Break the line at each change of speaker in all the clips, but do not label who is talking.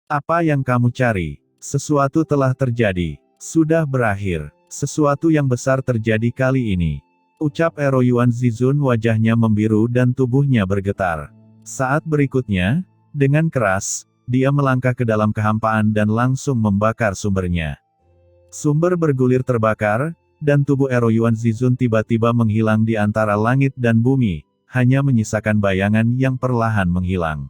Apa yang kamu cari? Sesuatu telah terjadi. Sudah berakhir. Sesuatu yang besar terjadi kali ini. Ucap Ero Yuan Zizun, wajahnya membiru dan tubuhnya bergetar. Saat berikutnya, dengan keras, dia melangkah ke dalam kehampaan dan langsung membakar sumbernya. Sumber bergulir terbakar, dan tubuh Ero Yuan Zizun tiba-tiba menghilang di antara langit dan bumi, hanya menyisakan bayangan yang perlahan menghilang.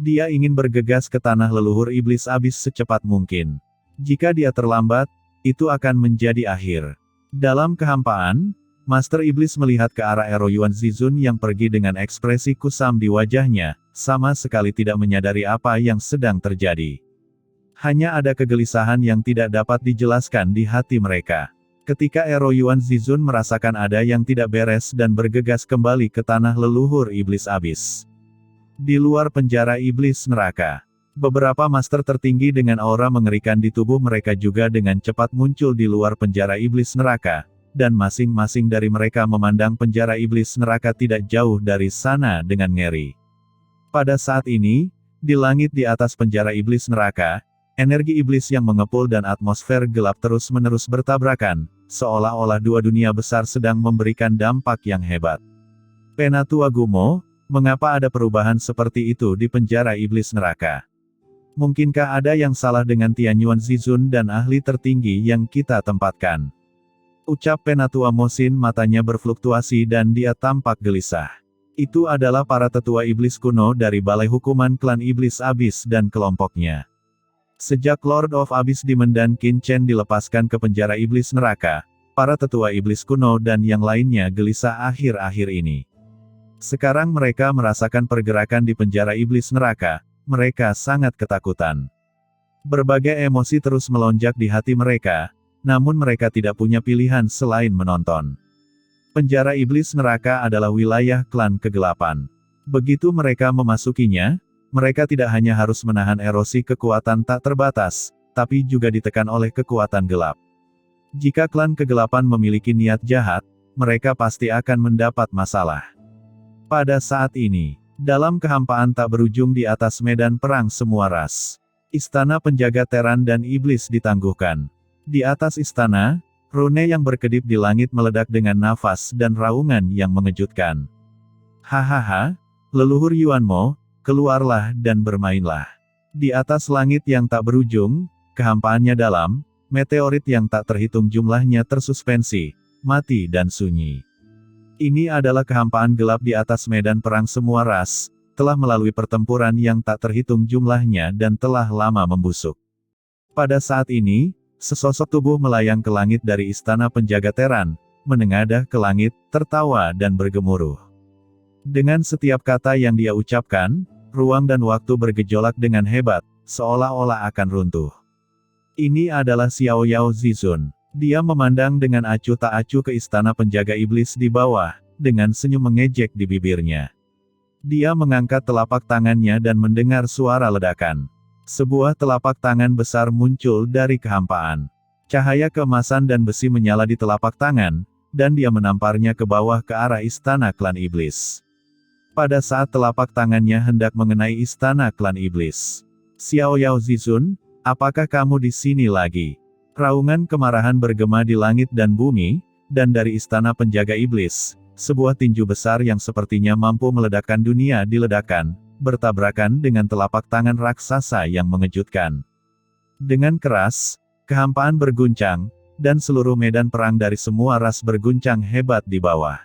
Dia ingin bergegas ke tanah leluhur iblis abis secepat mungkin. Jika dia terlambat, itu akan menjadi akhir. Dalam kehampaan, Master Iblis melihat ke arah Ero Yuan Zizun yang pergi dengan ekspresi kusam di wajahnya, sama sekali tidak menyadari apa yang sedang terjadi. Hanya ada kegelisahan yang tidak dapat dijelaskan di hati mereka. Ketika Ero Yuan Zizun merasakan ada yang tidak beres dan bergegas kembali ke tanah leluhur iblis abis. Di luar penjara iblis neraka, beberapa master tertinggi dengan aura mengerikan di tubuh mereka juga dengan cepat muncul di luar penjara iblis neraka, dan masing-masing dari mereka memandang penjara iblis neraka tidak jauh dari sana dengan ngeri. Pada saat ini, di langit di atas penjara iblis neraka, energi iblis yang mengepul dan atmosfer gelap terus-menerus bertabrakan, seolah-olah dua dunia besar sedang memberikan dampak yang hebat. Penatua Gumo, mengapa ada perubahan seperti itu di penjara iblis neraka? Mungkinkah ada yang salah dengan Tian Yuan Zizun dan ahli tertinggi yang kita tempatkan? Ucap Penatua Mosin, matanya berfluktuasi dan dia tampak gelisah. Itu adalah para tetua iblis kuno dari Balai Hukuman Klan Iblis Abis dan kelompoknya. Sejak Lord of Abyss Demon dan Qin Chen dilepaskan ke penjara iblis neraka, para tetua iblis kuno dan yang lainnya gelisah akhir-akhir ini. Sekarang mereka merasakan pergerakan di penjara iblis neraka, mereka sangat ketakutan. Berbagai emosi terus melonjak di hati mereka, namun mereka tidak punya pilihan selain menonton. Penjara iblis neraka adalah wilayah klan kegelapan. Begitu mereka memasukinya, mereka tidak hanya harus menahan erosi kekuatan tak terbatas, tapi juga ditekan oleh kekuatan gelap. Jika klan kegelapan memiliki niat jahat, mereka pasti akan mendapat masalah. Pada saat ini, dalam kehampaan tak berujung di atas medan perang semua ras, istana penjaga Teran dan iblis ditangguhkan. Di atas istana, rune yang berkedip di langit meledak dengan nafas dan raungan yang mengejutkan. Hahaha, leluhur Yuanmo, keluarlah dan bermainlah. Di atas langit yang tak berujung, kehampaannya dalam, meteorit yang tak terhitung jumlahnya tersuspensi, mati dan sunyi. Ini adalah kehampaan gelap di atas medan perang semua ras, telah melalui pertempuran yang tak terhitung jumlahnya dan telah lama membusuk. Pada saat ini, sesosok tubuh melayang ke langit dari istana penjaga Teran, menengadah ke langit, tertawa dan bergemuruh. Dengan setiap kata yang dia ucapkan, ruang dan waktu bergejolak dengan hebat, seolah-olah akan runtuh. Ini adalah Xiao Yao Zizun. Dia memandang dengan acuh tak acuh ke istana penjaga iblis di bawah, dengan senyum mengejek di bibirnya. Dia mengangkat telapak tangannya dan mendengar suara ledakan. Sebuah telapak tangan besar muncul dari kehampaan. Cahaya keemasan dan besi menyala di telapak tangan, dan dia menamparnya ke bawah ke arah istana klan iblis. Pada saat telapak tangannya hendak mengenai istana klan iblis, Xiao Yao Zizun, apakah kamu di sini lagi? Raungan kemarahan bergema di langit dan bumi, dan dari istana penjaga iblis, sebuah tinju besar yang sepertinya mampu meledakkan dunia diledakkan, bertabrakan dengan telapak tangan raksasa yang mengejutkan. Dengan keras, kehampaan berguncang, dan seluruh medan perang dari semua ras berguncang hebat di bawah.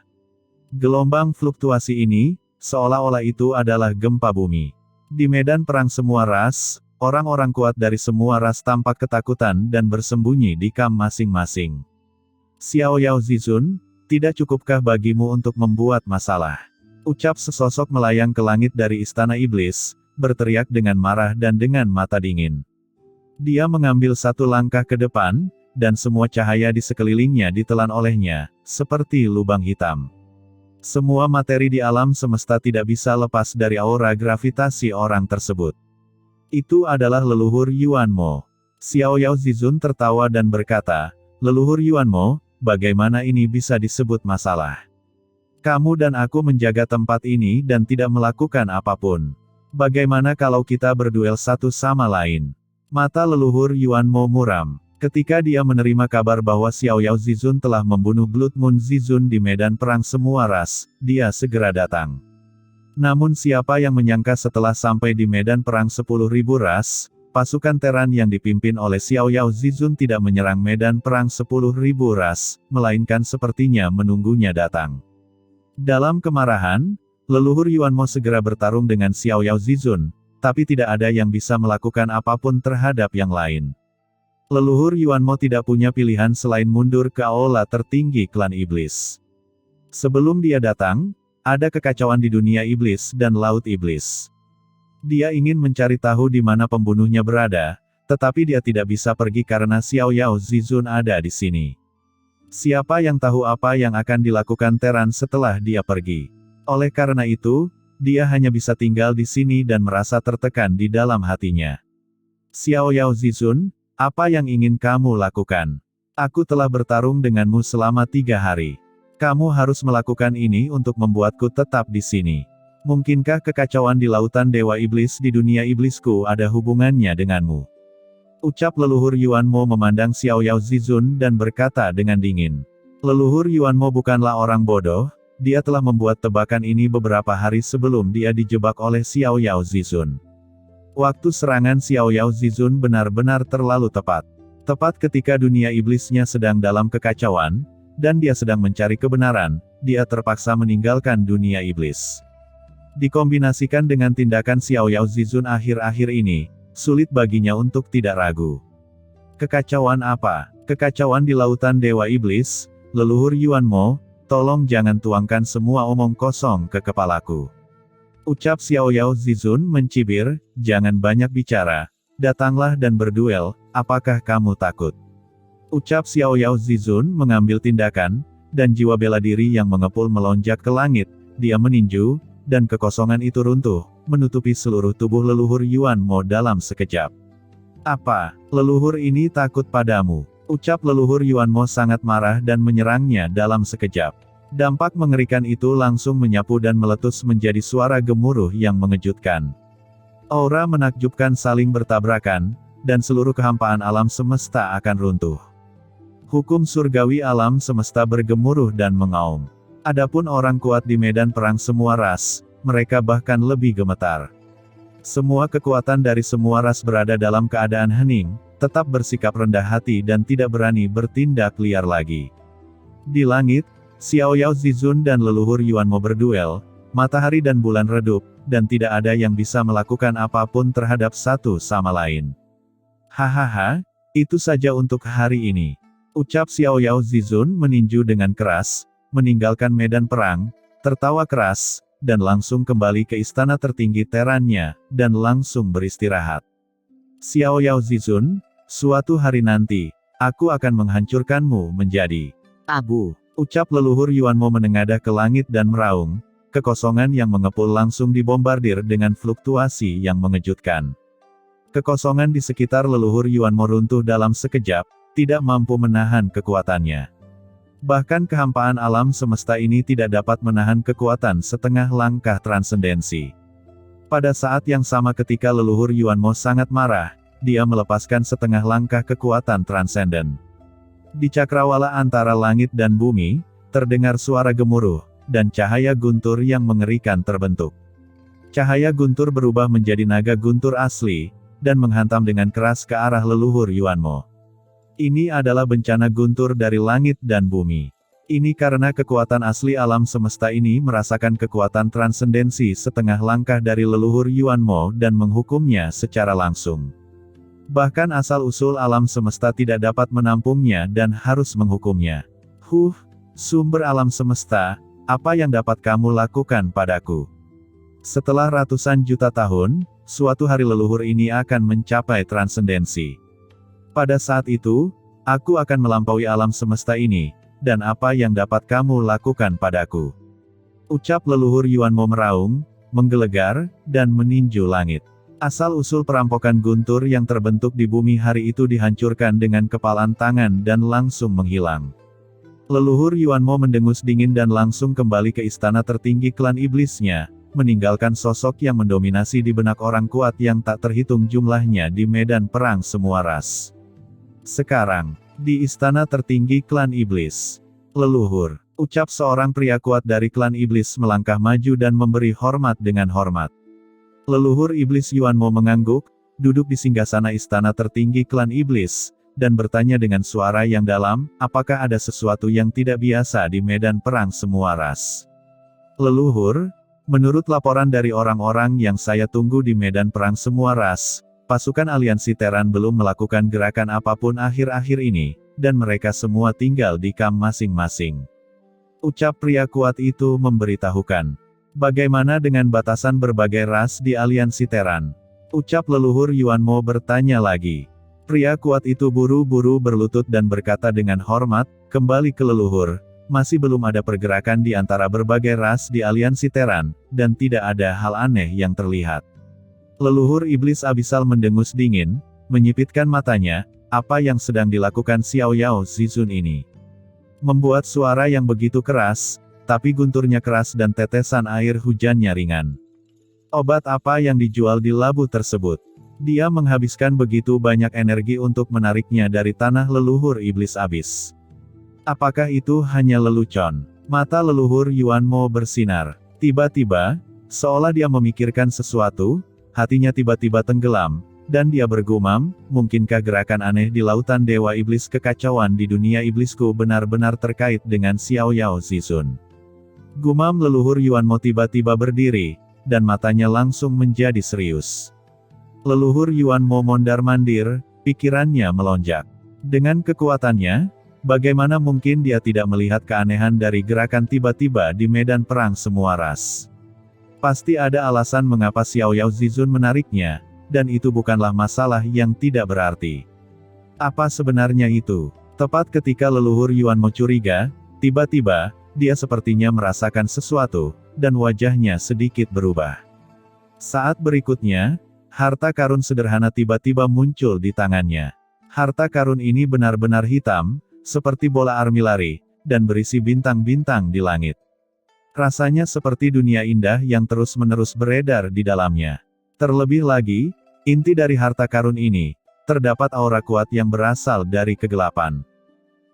Gelombang fluktuasi ini, seolah-olah itu adalah gempa bumi. Di medan perang semua ras, orang-orang kuat dari semua ras tampak ketakutan dan bersembunyi di kamp masing-masing. Xiao Yao Zizun, tidak cukupkah bagimu untuk membuat masalah? Ucap sesosok melayang ke langit dari istana iblis, berteriak dengan marah dan dengan mata dingin. Dia mengambil satu langkah ke depan, dan semua cahaya di sekelilingnya ditelan olehnya, seperti lubang hitam. Semua materi di alam semesta tidak bisa lepas dari aura gravitasi orang tersebut. Itu adalah leluhur Yuanmo. Xiao Yao Zizun tertawa dan berkata, leluhur Yuanmo, bagaimana ini bisa disebut masalah? Kamu dan aku menjaga tempat ini dan tidak melakukan apapun. Bagaimana kalau kita berduel satu sama lain? Mata leluhur Yuan Mo muram. Ketika dia menerima kabar bahwa Xiao Yao Zizun telah membunuh Blood Moon Zizun di medan perang semua ras, dia segera datang. Namun siapa yang menyangka setelah sampai di medan perang 10.000 ras, pasukan Terran yang dipimpin oleh Xiao Yao Zizun tidak menyerang medan perang 10.000 ras, melainkan sepertinya menunggunya datang. Dalam kemarahan, leluhur Yuan Mo segera bertarung dengan Xiao Yao Zizun, tapi tidak ada yang bisa melakukan apapun terhadap yang lain. Leluhur Yuan Mo tidak punya pilihan selain mundur ke aula tertinggi klan iblis. Sebelum dia datang, ada kekacauan di dunia iblis dan laut iblis. Dia ingin mencari tahu di mana pembunuhnya berada, tetapi dia tidak bisa pergi karena Xiao Yao Zizun ada di sini. Siapa yang tahu apa yang akan dilakukan Terran setelah dia pergi? Oleh karena itu, dia hanya bisa tinggal di sini dan merasa tertekan di dalam hatinya. Xiao Yao Zizun, apa yang ingin kamu lakukan? Aku telah bertarung denganmu selama 3 hari. Kamu harus melakukan ini untuk membuatku tetap di sini. Mungkinkah kekacauan di lautan Dewa Iblis di dunia iblisku ada hubungannya denganmu? Ucap leluhur Yuan Mo memandang Xiao Yao Zizun dan berkata dengan dingin. Leluhur Yuan Mo bukanlah orang bodoh, dia telah membuat tebakan ini beberapa hari sebelum dia dijebak oleh Xiao Yao Zizun. Waktu serangan Xiao Yao Zizun benar-benar terlalu tepat. Tepat ketika dunia iblisnya sedang dalam kekacauan, dan dia sedang mencari kebenaran, dia terpaksa meninggalkan dunia iblis. Dikombinasikan dengan tindakan Xiao Yao Zizun akhir-akhir ini, sulit baginya untuk tidak ragu. Kekacauan apa? Kekacauan di lautan Dewa Iblis, leluhur Yuan Mo, tolong jangan tuangkan semua omong kosong ke kepalaku. Ucap Xiao Yao Zizun mencibir, jangan banyak bicara, datanglah dan berduel, apakah kamu takut? Ucap Xiao Yao Zizun mengambil tindakan, dan jiwa bela diri yang mengepul melonjak ke langit, dia meninju, dan kekosongan itu runtuh, menutupi seluruh tubuh leluhur Yuan Mo dalam sekejap. Apa? Leluhur ini takut padamu? Ucap leluhur Yuan Mo sangat marah dan menyerangnya dalam sekejap. Dampak mengerikan itu langsung menyapu dan meletus menjadi suara gemuruh yang mengejutkan. Aura menakjubkan saling bertabrakan, dan seluruh kehampaan alam semesta akan runtuh. Hukum surgawi alam semesta bergemuruh dan mengaum. Adapun orang kuat di medan perang semua ras, mereka bahkan lebih gemetar. Semua kekuatan dari semua ras berada dalam keadaan hening, tetap bersikap rendah hati dan tidak berani bertindak liar lagi. Di langit, Xiao Yao Zizun dan leluhur Yuan Mo berduel, matahari dan bulan redup, dan tidak ada yang bisa melakukan apapun terhadap satu sama lain. Hahaha, itu saja untuk hari ini. Ucap Xiao Yao Zizun meninju dengan keras, meninggalkan medan perang, tertawa keras, dan langsung kembali ke istana tertinggi Terrannya, dan langsung beristirahat. Xiao Yao Zizun, suatu hari nanti, aku akan menghancurkanmu menjadi abu. Ucap leluhur Yuan Mo menengadah ke langit dan meraung, kekosongan yang mengepul langsung dibombardir dengan fluktuasi yang mengejutkan. Kekosongan di sekitar leluhur Yuan Mo runtuh dalam sekejap, tidak mampu menahan kekuatannya. Bahkan kehampaan alam semesta ini tidak dapat menahan kekuatan setengah langkah transendensi. Pada saat yang sama ketika leluhur Yuan Mo sangat marah, dia melepaskan setengah langkah kekuatan transenden. Di cakrawala antara langit dan bumi, terdengar suara gemuruh, dan cahaya guntur yang mengerikan terbentuk. Cahaya guntur berubah menjadi naga guntur asli, dan menghantam dengan keras ke arah leluhur Yuan Mo. Ini adalah bencana guntur dari langit dan bumi. Ini karena kekuatan asli alam semesta ini merasakan kekuatan transendensi setengah langkah dari leluhur Yuan Mo dan menghukumnya secara langsung. Bahkan asal-usul alam semesta tidak dapat menampungnya dan harus menghukumnya. Sumber alam semesta, apa yang dapat kamu lakukan padaku? Setelah ratusan juta tahun, suatu hari leluhur ini akan mencapai transendensi. Pada saat itu, aku akan melampaui alam semesta ini, dan apa yang dapat kamu lakukan padaku? Ucap leluhur Yuan Mo meraung, menggelegar, dan meninju langit. Asal-usul perampokan guntur yang terbentuk di bumi hari itu dihancurkan dengan kepalan tangan dan langsung menghilang. Leluhur Yuan Mo mendengus dingin dan langsung kembali ke istana tertinggi klan iblisnya, meninggalkan sosok yang mendominasi di benak orang kuat yang tak terhitung jumlahnya di medan perang semua ras. Sekarang, di istana tertinggi klan iblis. Leluhur, ucap seorang pria kuat dari klan iblis melangkah maju dan memberi hormat dengan hormat. Leluhur iblis Yuanmo mengangguk, duduk di singgasana istana tertinggi klan iblis, dan bertanya dengan suara yang dalam, apakah ada sesuatu yang tidak biasa di medan perang semua ras? Leluhur, menurut laporan dari orang-orang yang saya tunggu di medan perang semua ras, pasukan aliansi Terran belum melakukan gerakan apapun akhir-akhir ini, dan mereka semua tinggal di kamp masing-masing. Ucap pria kuat itu memberitahukan. Bagaimana dengan batasan berbagai ras di aliansi Terran? Ucap leluhur Yuanmo bertanya lagi. Pria kuat itu buru-buru berlutut dan berkata dengan hormat, kembali ke leluhur, masih belum ada pergerakan di antara berbagai ras di aliansi Terran, dan tidak ada hal aneh yang terlihat. Leluhur iblis abisal mendengus dingin, menyipitkan matanya, apa yang sedang dilakukan Xiao Yao Zizun ini? Membuat suara yang begitu keras, tapi gunturnya keras dan tetesan air hujannya ringan. Obat apa yang dijual di labu tersebut? Dia menghabiskan begitu banyak energi untuk menariknya dari tanah leluhur iblis abis. Apakah itu hanya lelucon? Mata leluhur Yuanmo bersinar. Tiba-tiba, seolah dia memikirkan sesuatu, hatinya tiba-tiba tenggelam, dan dia bergumam, mungkinkah gerakan aneh di lautan dewa iblis kekacauan di dunia iblisku benar-benar terkait dengan Xiao Yao Zizun? Gumam leluhur Yuanmo tiba-tiba berdiri, dan matanya langsung menjadi serius. Leluhur Yuanmo mondar-mandir, pikirannya melonjak. Dengan kekuatannya, bagaimana mungkin dia tidak melihat keanehan dari gerakan tiba-tiba di medan perang semua ras? Pasti ada alasan mengapa Xiao Yao Zizun menariknya, dan itu bukanlah masalah yang tidak berarti. Apa sebenarnya itu? Tepat ketika leluhur Yuanmo curiga, tiba-tiba, dia sepertinya merasakan sesuatu, dan wajahnya sedikit berubah. Saat berikutnya, harta karun sederhana tiba-tiba muncul di tangannya. Harta karun ini benar-benar hitam, seperti bola armilari, dan berisi bintang-bintang di langit. Rasanya seperti dunia indah yang terus-menerus beredar di dalamnya. Terlebih lagi, inti dari harta karun ini, terdapat aura kuat yang berasal dari kegelapan.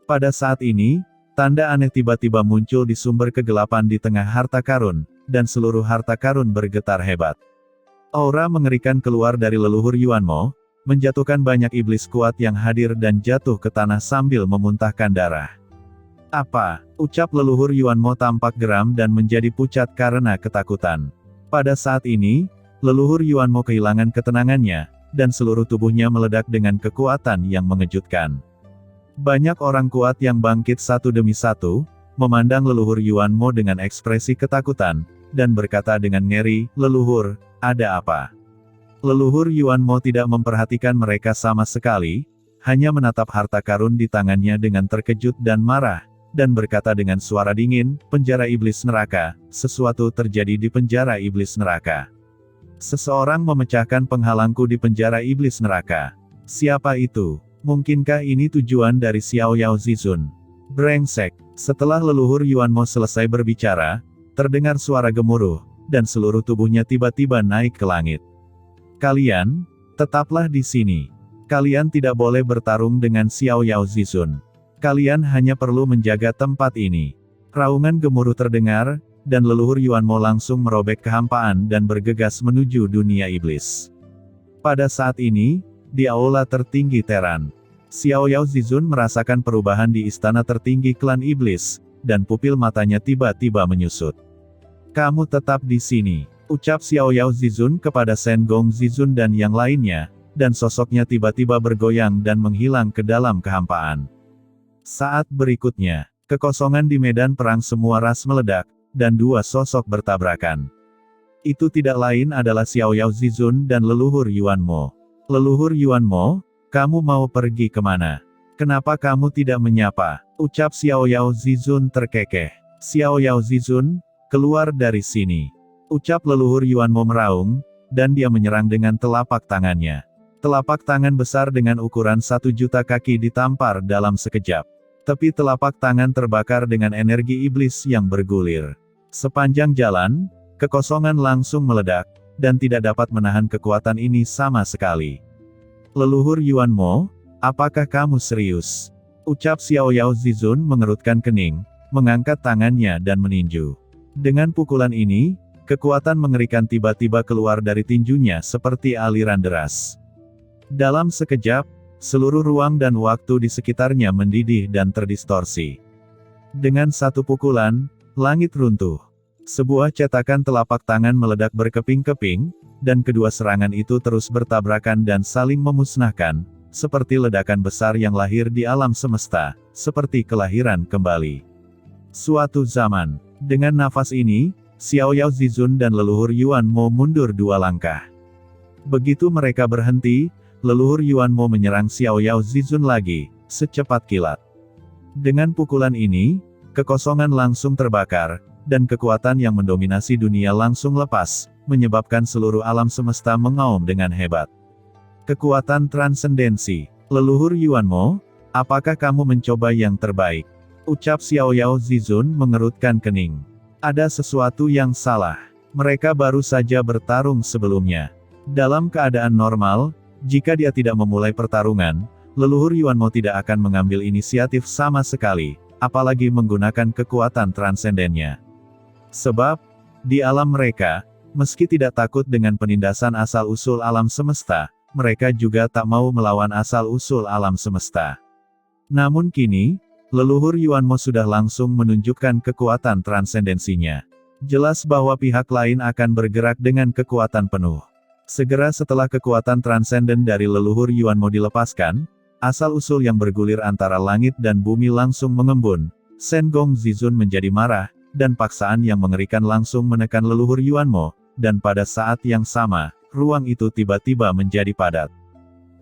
Pada saat ini, tanda aneh tiba-tiba muncul di sumber kegelapan di tengah harta karun, dan seluruh harta karun bergetar hebat. Aura mengerikan keluar dari leluhur Yuanmo, menjatuhkan banyak iblis kuat yang hadir dan jatuh ke tanah sambil memuntahkan darah. Apa? Ucap leluhur Yuanmo tampak geram dan menjadi pucat karena ketakutan. Pada saat ini, leluhur Yuanmo kehilangan ketenangannya, dan seluruh tubuhnya meledak dengan kekuatan yang mengejutkan. Banyak orang kuat yang bangkit satu demi satu, memandang leluhur Yuanmo dengan ekspresi ketakutan, dan berkata dengan ngeri, leluhur, ada apa? Leluhur Yuanmo tidak memperhatikan mereka sama sekali, hanya menatap harta karun di tangannya dengan terkejut dan marah, dan berkata dengan suara dingin, penjara iblis neraka, sesuatu terjadi di penjara iblis neraka. Seseorang memecahkan penghalangku di penjara iblis neraka. Siapa itu? Mungkinkah ini tujuan dari Xiao Yao Zizun? Brengsek. Setelah leluhur Yuanmo selesai berbicara, terdengar suara gemuruh, dan seluruh tubuhnya tiba-tiba naik ke langit. Kalian, tetaplah di sini. Kalian tidak boleh bertarung dengan Xiao Yao Zizun. Kalian hanya perlu menjaga tempat ini. Raungan gemuruh terdengar, dan leluhur Yuanmo langsung merobek kehampaan dan bergegas menuju dunia iblis. Pada saat ini, di aula tertinggi Terran, Xiao Yao Zizun merasakan perubahan di istana tertinggi klan iblis, dan pupil matanya tiba-tiba menyusut. Kamu tetap di sini, ucap Xiao Yao Zizun kepada Shen Gong Zizun dan yang lainnya, dan sosoknya tiba-tiba bergoyang dan menghilang ke dalam kehampaan. Saat berikutnya, kekosongan di medan perang semua ras meledak, dan dua sosok bertabrakan. Itu tidak lain adalah Xiao Yao Zizun dan leluhur Yuanmo. Leluhur Yuanmo, kamu mau pergi kemana? Kenapa kamu tidak menyapa? Ucap Xiao Yao Zizun terkekeh. Xiao Yao Zizun, keluar dari sini. Ucap leluhur Yuanmo meraung, dan dia menyerang dengan telapak tangannya. Telapak tangan besar dengan ukuran 1.000.000 kaki ditampar dalam sekejap. Tepi telapak tangan terbakar dengan energi iblis yang bergulir. Sepanjang jalan, kekosongan langsung meledak, dan tidak dapat menahan kekuatan ini sama sekali. Leluhur Yuan Mo, apakah kamu serius? Ucap Xiao Yao Zizun mengerutkan kening, mengangkat tangannya dan meninju. Dengan pukulan ini, kekuatan mengerikan tiba-tiba keluar dari tinjunya seperti aliran deras. Dalam sekejap, seluruh ruang dan waktu di sekitarnya mendidih dan terdistorsi. Dengan satu pukulan, langit runtuh. Sebuah cetakan telapak tangan meledak berkeping-keping, dan kedua serangan itu terus bertabrakan dan saling memusnahkan, seperti ledakan besar yang lahir di alam semesta, seperti kelahiran kembali. Suatu zaman, dengan nafas ini, Xiao Yao Zizun dan leluhur Yuan Mo mundur 2 langkah. Begitu mereka berhenti, leluhur Yuan Mo menyerang Xiao Yao Zizun lagi, secepat kilat. Dengan pukulan ini, kekosongan langsung terbakar, dan kekuatan yang mendominasi dunia langsung lepas, menyebabkan seluruh alam semesta mengaum dengan hebat. Kekuatan transendensi. Leluhur Yuan Mo, apakah kamu mencoba yang terbaik? Ucap Xiao Yao Zizun mengerutkan kening. Ada sesuatu yang salah. Mereka baru saja bertarung sebelumnya. Dalam keadaan normal, jika dia tidak memulai pertarungan, leluhur Yuan Mo tidak akan mengambil inisiatif sama sekali, apalagi menggunakan kekuatan transendennya. Sebab, di alam mereka, meski tidak takut dengan penindasan asal-usul alam semesta, mereka juga tak mau melawan asal-usul alam semesta. Namun kini, leluhur Yuan Mo sudah langsung menunjukkan kekuatan transendensinya. Jelas bahwa pihak lain akan bergerak dengan kekuatan penuh. Segera setelah kekuatan transenden dari leluhur Yuan Mo dilepaskan, asal-usul yang bergulir antara langit dan bumi langsung mengembun. Shen Gong Zizun menjadi marah, dan paksaan yang mengerikan langsung menekan leluhur Yuan Mo, dan pada saat yang sama, ruang itu tiba-tiba menjadi padat.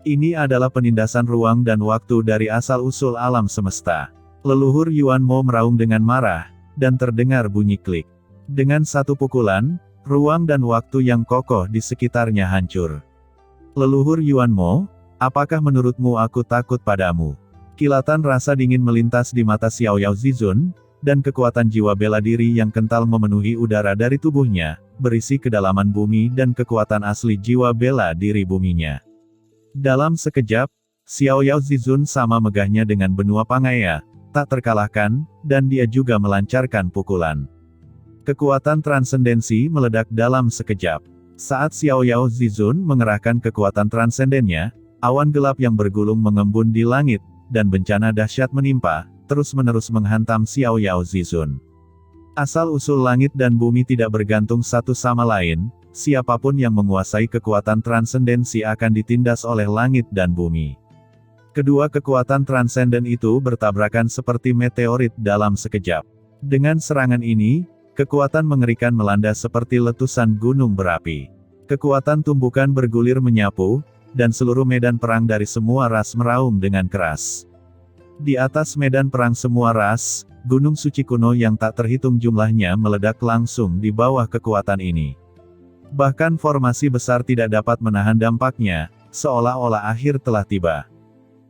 Ini adalah penindasan ruang dan waktu dari asal-usul alam semesta. Leluhur Yuan Mo meraung dengan marah, dan terdengar bunyi klik. Dengan satu pukulan, ruang dan waktu yang kokoh di sekitarnya hancur. Leluhur Yuan Mo, apakah menurutmu aku takut padamu? Kilatan rasa dingin melintas di mata Xiao Yao Zizun, dan kekuatan jiwa bela diri yang kental memenuhi udara dari tubuhnya, berisi kedalaman bumi dan kekuatan asli jiwa bela diri buminya. Dalam sekejap, Xiao Yao Zizun sama megahnya dengan benua Pangaya, tak terkalahkan, dan dia juga melancarkan pukulan. Kekuatan transendensi meledak dalam sekejap. Saat Xiao Yao Zizun mengerahkan kekuatan transendennya, awan gelap yang bergulung mengembun di langit, dan bencana dahsyat menimpa, terus-menerus menghantam Xiao Yao Zizun. Asal-usul langit dan bumi tidak bergantung satu sama lain, siapapun yang menguasai kekuatan transendensi akan ditindas oleh langit dan bumi. Kedua kekuatan transenden itu bertabrakan seperti meteorit dalam sekejap. Dengan serangan ini, kekuatan mengerikan melanda seperti letusan gunung berapi. Kekuatan tumbukan bergulir menyapu, dan seluruh medan perang dari semua ras meraung dengan keras. Di atas medan perang semua ras, gunung suci kuno yang tak terhitung jumlahnya meledak langsung di bawah kekuatan ini. Bahkan formasi besar tidak dapat menahan dampaknya, seolah-olah akhir telah tiba.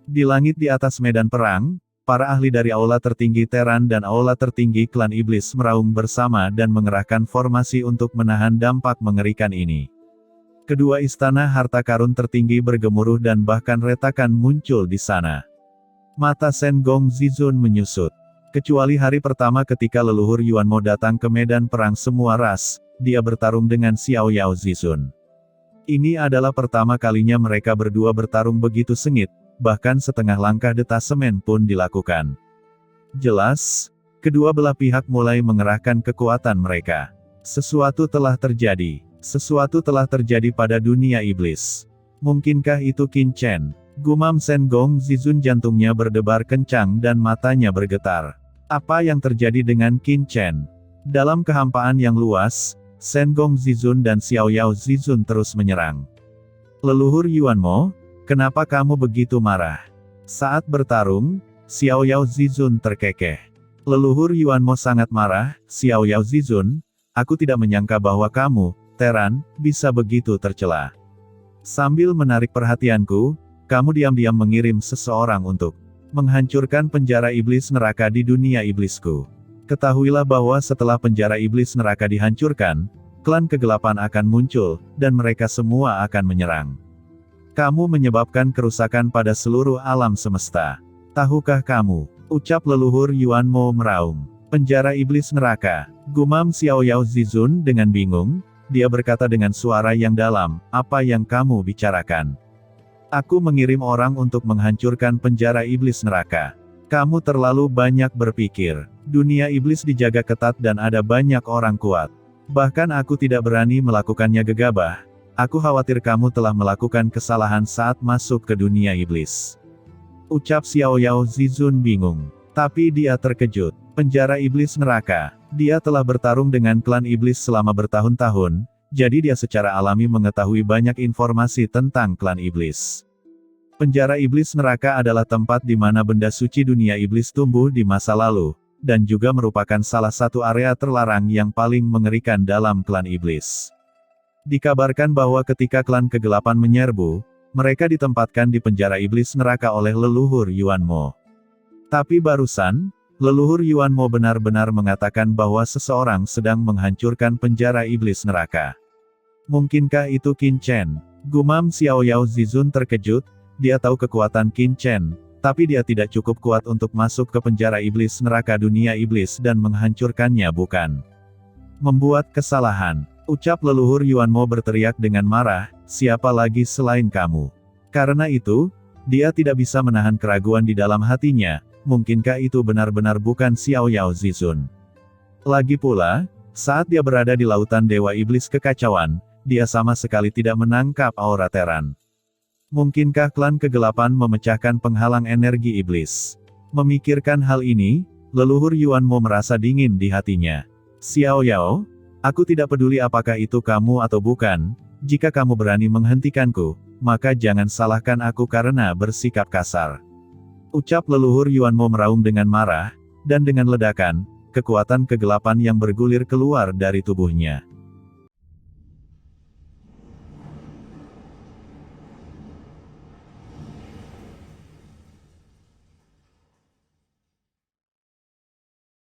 Di langit di atas medan perang, para ahli dari aula tertinggi Teran dan aula tertinggi klan iblis meraung bersama dan mengerahkan formasi untuk menahan dampak mengerikan ini. Kedua istana harta karun tertinggi bergemuruh dan bahkan retakan muncul di sana. Mata Shen Gong Zizun menyusut. Kecuali hari pertama ketika leluhur Yuan Mo datang ke medan perang semua ras, dia bertarung dengan Xiao Yao Zizun. Ini adalah pertama kalinya mereka berdua bertarung begitu sengit, bahkan setengah langkah detasemen pun dilakukan. Jelas, kedua belah pihak mulai mengerahkan kekuatan mereka. Sesuatu telah terjadi. Sesuatu telah terjadi pada dunia iblis. Mungkinkah itu Qin Chen? Gumam Shen Gong Zizun, jantungnya berdebar kencang dan matanya bergetar. Apa yang terjadi dengan Qin Chen? Dalam kehampaan yang luas, Shen Gong Zizun dan Xiao Yao Zizun terus menyerang. Leluhur Yuan Mo, kenapa kamu begitu marah? Saat bertarung, Xiao Yao Zizun terkekeh. Leluhur Yuan Mo sangat marah. Xiao Yao Zizun, aku tidak menyangka bahwa kamu, Teran, bisa begitu tercela. Sambil menarik perhatianku, kamu diam-diam mengirim seseorang untuk menghancurkan penjara iblis neraka di dunia iblisku. Ketahuilah bahwa setelah penjara iblis neraka dihancurkan, klan kegelapan akan muncul, dan mereka semua akan menyerang. Kamu menyebabkan kerusakan pada seluruh alam semesta. Tahukah kamu? Ucap leluhur Yuan Mo meraung. Penjara iblis neraka. Gumam Xiao Yao Zizun dengan bingung. Dia berkata dengan suara yang dalam, apa yang kamu bicarakan? Aku mengirim orang untuk menghancurkan penjara iblis neraka. Kamu terlalu banyak berpikir. Dunia iblis dijaga ketat dan ada banyak orang kuat. Bahkan aku tidak berani melakukannya gegabah. Aku khawatir kamu telah melakukan kesalahan saat masuk ke dunia iblis. Ucap Xiao Yao Zizun bingung. Tapi dia terkejut. Penjara iblis neraka. Dia telah bertarung dengan klan iblis selama bertahun-tahun, jadi dia secara alami mengetahui banyak informasi tentang klan iblis. Penjara iblis neraka adalah tempat di mana benda suci dunia iblis tumbuh di masa lalu, dan juga merupakan salah satu area terlarang yang paling mengerikan dalam klan iblis. Dikabarkan bahwa ketika klan kegelapan menyerbu, mereka ditempatkan di penjara iblis neraka oleh leluhur Yuan Mo. Tapi barusan, leluhur Yuan Mo benar-benar mengatakan bahwa seseorang sedang menghancurkan penjara iblis neraka. Mungkinkah itu Qin Chen? Gumam Xiao Yao Zizun terkejut. Dia tahu kekuatan Qin Chen, tapi dia tidak cukup kuat untuk masuk ke penjara iblis neraka dunia iblis dan menghancurkannya bukan. Membuat kesalahan. Ucap leluhur Yuan Mo berteriak dengan marah, siapa lagi selain kamu? Karena itu, dia tidak bisa menahan keraguan di dalam hatinya, mungkinkah itu benar-benar bukan Xiao Yao Zizun? Lagi pula, saat dia berada di lautan Dewa Iblis Kekacauan, dia sama sekali tidak menangkap aura Teran. Mungkinkah klan kegelapan memecahkan penghalang energi iblis? Memikirkan hal ini, leluhur Yuan Mo merasa dingin di hatinya. Xiao Yao, aku tidak peduli apakah itu kamu atau bukan, jika kamu berani menghentikanku, maka jangan salahkan aku karena bersikap kasar. Ucap leluhur Yuan Mo meraung dengan marah, dan dengan ledakan, kekuatan kegelapan yang bergulir keluar dari tubuhnya.